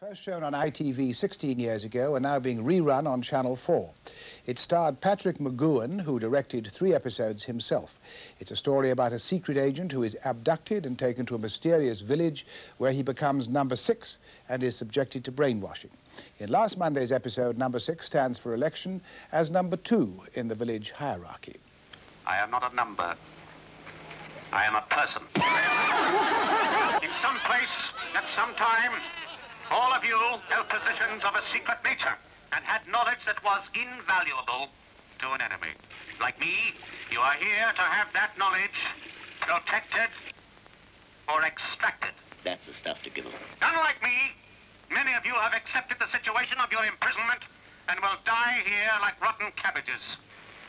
First shown on ITV 16 years ago and now being rerun on Channel 4. It starred Patrick McGoohan, who directed 3 episodes himself. It's a story about a secret agent who is abducted and taken to a mysterious village where he becomes number 6 and is subjected to brainwashing. In last Monday's episode, number 6 stands for election as number 2 in the village hierarchy. I am not a number. I am a person. In some place, at some time, all of you held positions of a secret nature and had knowledge that was invaluable to an enemy. Like me, you are here to have that knowledge protected or extracted. That's the stuff to give them. Unlike me, many of you have accepted the situation of your imprisonment and will die here like rotten cabbages.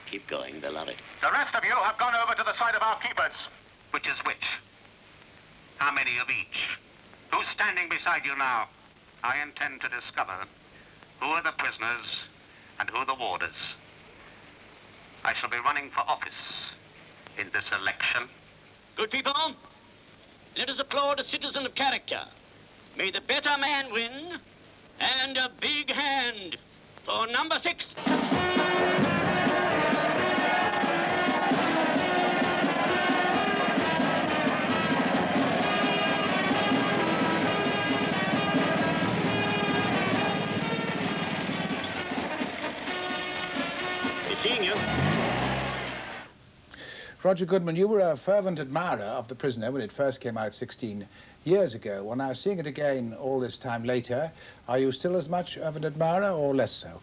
Keep going, they'll love it. The rest of you have gone over to the side of our keepers. Which is which? How many of each? Who's standing beside you now? I intend to discover who are the prisoners and who the warders. I shall be running for office in this election. Good people, let us applaud a citizen of character. May the better man win, and a big hand for number 6. Seeing you. Roger Goodman, you were a fervent admirer of The Prisoner when it first came out 16 years ago. Well, now, seeing it again all this time later, are you still as much of an admirer or less so?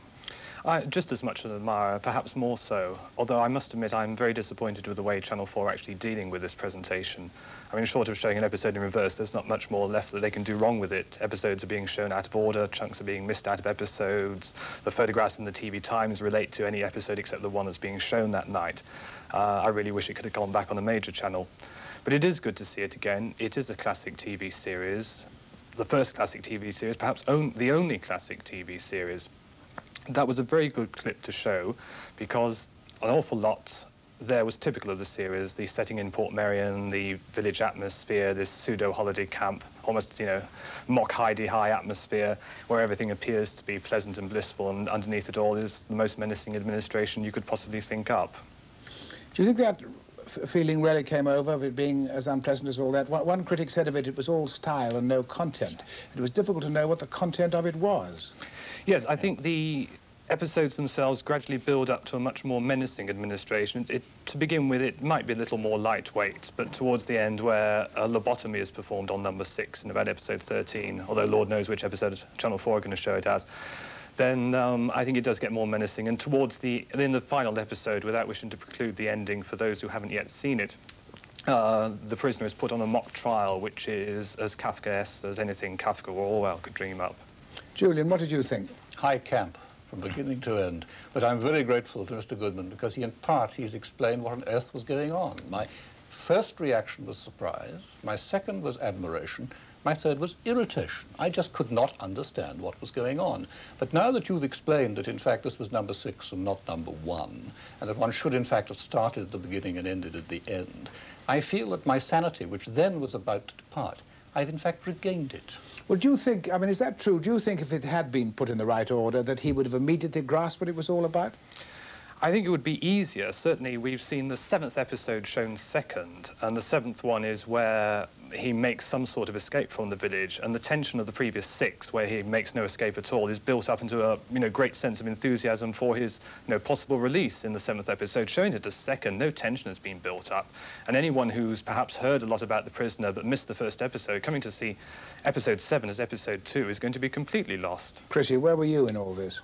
Just as much an admirer, perhaps more so, although I must admit I'm very disappointed with the way Channel 4 are actually dealing with this presentation. I mean, short of showing an episode in reverse, there's not much more left that they can do wrong with it. Episodes are being shown out of order, chunks are being missed out of episodes, the photographs in the TV Times relate to any episode except the one that's being shown that night. I really wish it could have gone back on a major channel. But it is good to see it again. It is a classic TV series, the first classic TV series, perhaps the only classic TV series. That was a very good clip to show because an awful lot there was typical of the series, the setting in Portmeirion, the village atmosphere, this pseudo-holiday camp, almost, you know, mock Heidi-High atmosphere where everything appears to be pleasant and blissful, and underneath it all is the most menacing administration you could possibly think up. Do you think that feeling really came over of it being as unpleasant as all that? One critic said of it, it was all style and no content. It was difficult to know what the content of it was. Yes, I think the episodes themselves gradually build up to a much more menacing administration. To begin with, it might be a little more lightweight, but towards the end, where a lobotomy is performed on number 6 in about episode 13, although Lord knows which episode Channel 4 are going to show it as, then I think it does get more menacing. And in the final episode, without wishing to preclude the ending for those who haven't yet seen it, the prisoner is put on a mock trial, which is as Kafkaesque as anything Kafka or Orwell could dream up. Julian, what did you think? High camp from beginning to end. But I'm very grateful to Mr. Goodman because in part he's explained what on earth was going on. My first reaction was surprise, my second was admiration, my third was irritation. I just could not understand what was going on. But now that you've explained that in fact this was number 6 and not number 1, and that one should in fact have started at the beginning and ended at the end, I feel that my sanity, which then was about to depart, I've in fact regained it. Well, do you think, I mean, is that true? Do you think if it had been put in the right order that he would have immediately grasped what it was all about? I think it would be easier. Certainly, we've seen the 7th episode shown second, and the 7th one is where he makes some sort of escape from the village, and the tension of the previous 6, where he makes no escape at all, is built up into a great sense of enthusiasm for his possible release in the 7th episode. Showing it as second, no tension has been built up, and anyone who's perhaps heard a lot about The Prisoner but missed the first episode, coming to see episode 7 as episode 2 is going to be completely lost. Critchley, where were you in all this?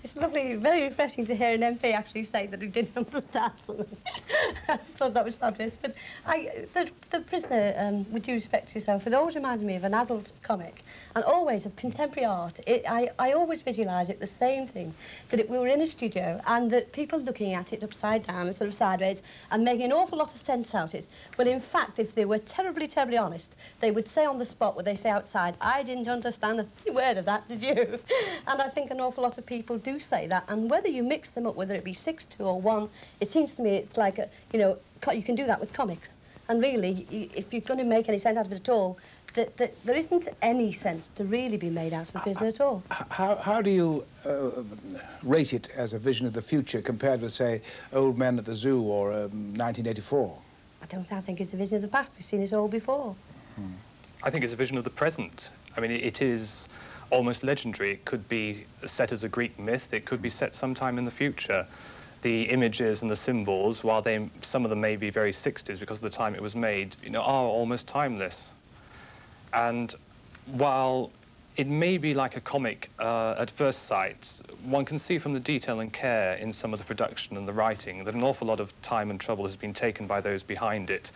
It's lovely, very refreshing to hear an MP actually say that he didn't understand something. I thought that was fabulous. But the Prisoner, with due respect to yourself, it always reminded me of an adult comic, and always of contemporary art. I always visualise it the same thing, that we were in a studio and that people looking at it upside down and sort of sideways and making an awful lot of sense out of it. Well, in fact, if they were terribly, terribly honest, they would say on the spot what they say outside, I didn't understand a word of that, did you? And I think an awful lot of people do say that, and whether you mix them up, whether it be 6, 2 or 1, it seems to me it's like, you can do that with comics. And really, if you're going to make any sense out of it at all, that there isn't any sense to really be made out of the prisoner at all. How do you rate it as a vision of the future compared with, say, Old Men at the Zoo or 1984? I think it's a vision of the past. We've seen it all before. I think it's a vision of the present. I mean, it is almost legendary. It could be set as a Greek myth. It could be set sometime in the future. The images and the symbols, while some of them may be very 60s because of the time it was made, you know, are almost timeless. And while it may be like a comic at first sight, one can see from the detail and care in some of the production and the writing that an awful lot of time and trouble has been taken by those behind it.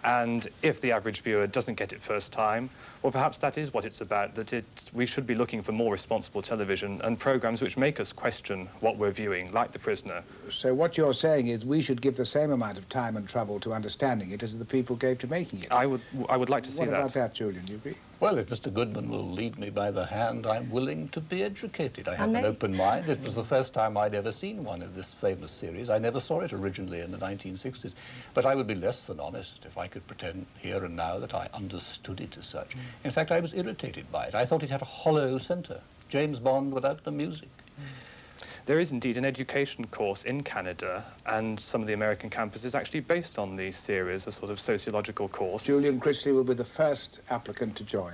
And if the average viewer doesn't get it first time, well, perhaps that is what it's about, that we should be looking for more responsible television and programmes which make us question what we're viewing, like The Prisoner. So what you're saying is we should give the same amount of time and trouble to understanding it as the people gave to making it. I would like to see that. What about that, Julian? Do you agree? Well, if Mr. Goodman will lead me by the hand, I'm willing to be educated. I have an open mind. It was the first time I'd ever seen one of this famous series. I never saw it originally in the 1960s. But I would be less than honest if I could pretend here and now that I understood it as such. In fact, I was irritated by it. I thought it had a hollow centre. James Bond without the music. There is indeed an education course in Canada, and some of the American campuses actually based on these series, a sort of sociological course. Julian Critchley will be the first applicant to join.